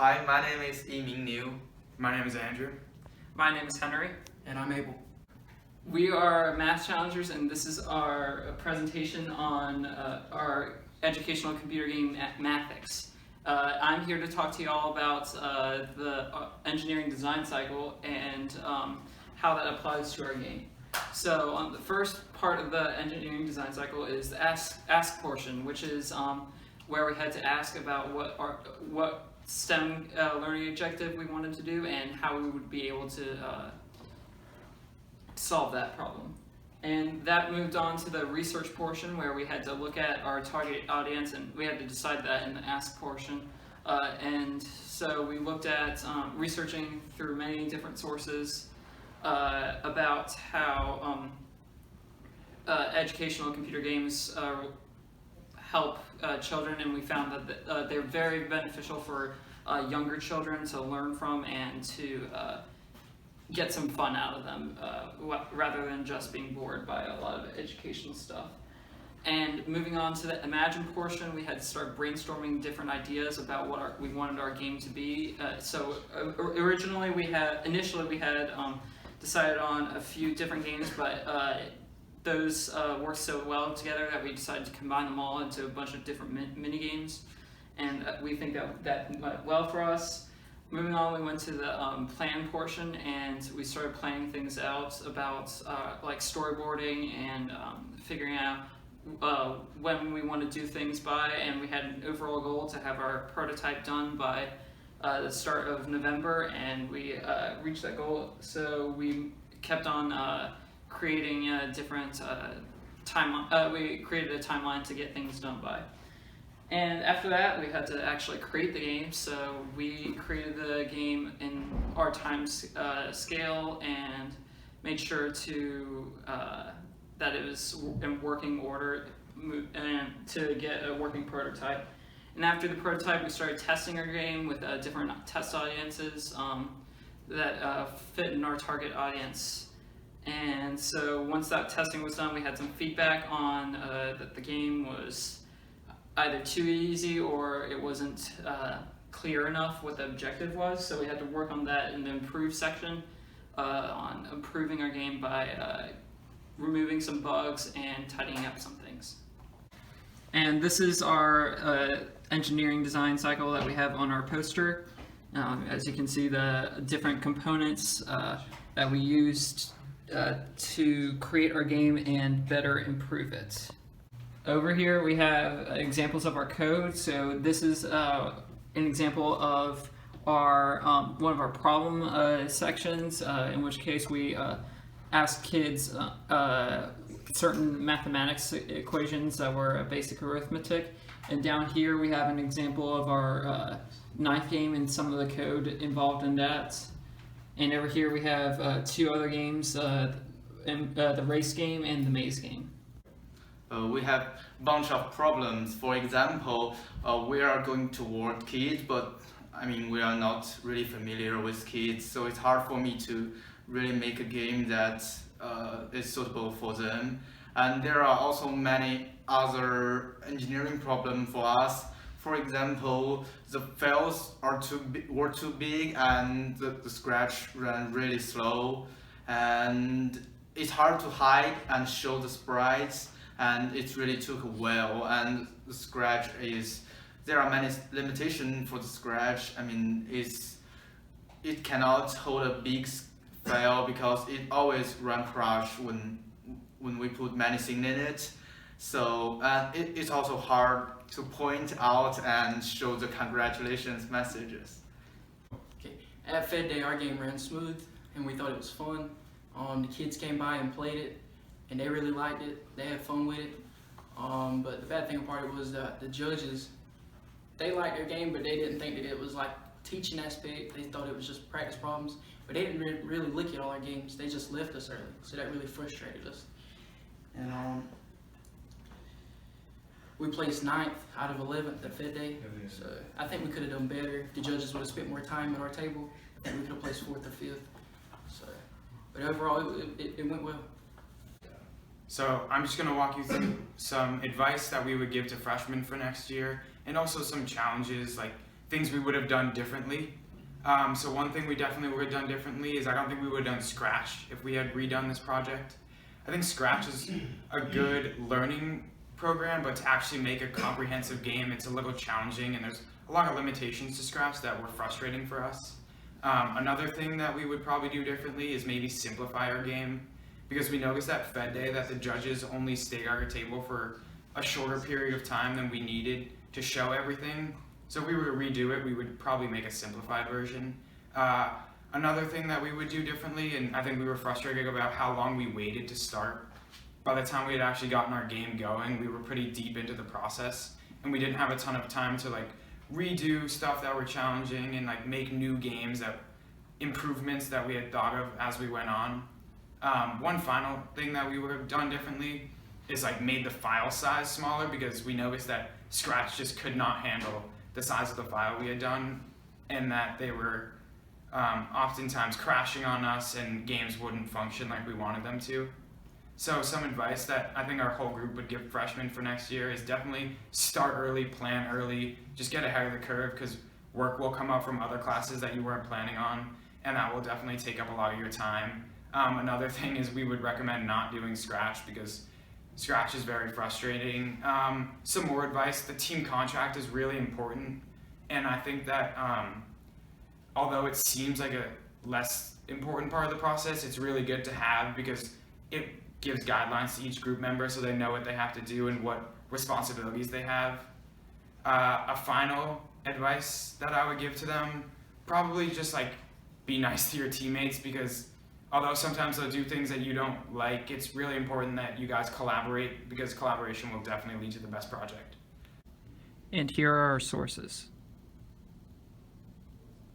Hi, my name is Yiming Liu. My name is Andrew. My name is Henry. And I'm Abel. We are math challengers, and this is our presentation on our educational computer game Mathics. I'm here to talk to you all about the engineering design cycle and how that applies to our game. So the first part of the engineering design cycle is the ask portion, which is where we had to ask about what STEM learning objective we wanted to do and how we would be able to solve that problem. And that moved on to the research portion, where we had to look at our target audience, and we had to decide that in the ask portion. And so we looked at researching through many different sources about how educational computer games help children, and we found that they're very beneficial for younger children to learn from and to get some fun out of them, rather than just being bored by a lot of educational stuff. And moving on to the imagine portion, we had to start brainstorming different ideas about what we wanted our game to be. Initially we had decided on a few different games, but those worked so well together that we decided to combine them all into a bunch of different mini games, and we think that went well for us. Moving on, we went to the plan portion, and we started planning things out about like storyboarding and figuring out when we want to do things by, and we had an overall goal to have our prototype done by the start of November, and we reached that goal. So we kept on creating a different timeline. We created a timeline to get things done by. And after that, we had to actually create the game, so we created the game in our time scale and made sure to that it was in working order and to get a working prototype. And after the prototype, we started testing our game with different test audiences that fit in our target audience. And so once that testing was done, we had some feedback on that the game was either too easy or it wasn't clear enough what the objective was. So we had to work on that in the improve section on improving our game by removing some bugs and tidying up some things. And this is our engineering design cycle that we have on our poster. As you can see, the different components that we used to create our game and better improve it. Over here we have examples of our code. So this is an example of our one of our problem sections, in which case we ask kids certain mathematics equations that were basic arithmetic. And down here we have an example of our knife game and some of the code involved in that. And over here we have two other games, the race game and the maze game. We have a bunch of problems. For example, we are going toward kids, but I mean we are not really familiar with kids, so it's hard for me to really make a game that is suitable for them. And there are also many other engineering problems for us. For example, the files were too big and the scratch ran really slow, and it's hard to hide and show the sprites, and it really took a while. And the scratch there are many limitations for the scratch. I mean, it cannot hold a big file because it always run crash when we put many things in it. So it's also hard to point out and show the congratulations messages. Okay, at FEDD Day our game ran smooth and we thought it was fun. The kids came by and played it and they really liked it. They had fun with it. But the bad thing about it was that the judges, they liked their game, but they didn't think that it was like teaching aspect. They thought it was just practice problems, but they didn't really look at all our games. They just left us early, so that really frustrated us. And we placed 9th out of 11th at FEDD Day, so I think we could have done better. If the judges would have spent more time at our table, I think we could have placed 4th or 5th. So, but overall, it went well. So I'm just going to walk you through some advice that we would give to freshmen for next year, and also some challenges like things we would have done differently. So one thing we definitely would have done differently is I don't think we would have done Scratch if we had redone this project. I think Scratch is a good learning program, but to actually make a comprehensive game, it's a little challenging, and there's a lot of limitations to Scratch that were frustrating for us. Another thing that we would probably do differently is maybe simplify our game, because we noticed at FED Day that the judges only stayed at our table for a shorter period of time than we needed to show everything. So if we were to redo it, we would probably make a simplified version. Another thing that we would do differently, and I think we were frustrated about how long we waited to start. By the time we had actually gotten our game going, we were pretty deep into the process, and we didn't have a ton of time to redo stuff that were challenging and make new games, improvements that we had thought of as we went on. One final thing that we would have done differently is made the file size smaller, because we noticed that Scratch just could not handle the size of the file we had done, and that they were oftentimes crashing on us and games wouldn't function like we wanted them to. So some advice that I think our whole group would give freshmen for next year is definitely start early, plan early, just get ahead of the curve, because work will come up from other classes that you weren't planning on, and that will definitely take up a lot of your time. Another thing is we would recommend not doing Scratch, because Scratch is very frustrating. Some more advice, the team contract is really important, and I think that although it seems like a less important part of the process, it's really good to have, because it gives guidelines to each group member so they know what they have to do and what responsibilities they have. A final advice that I would give to them, probably just be nice to your teammates, because although sometimes they'll do things that you don't like, it's really important that you guys collaborate, because collaboration will definitely lead to the best project. And here are our sources.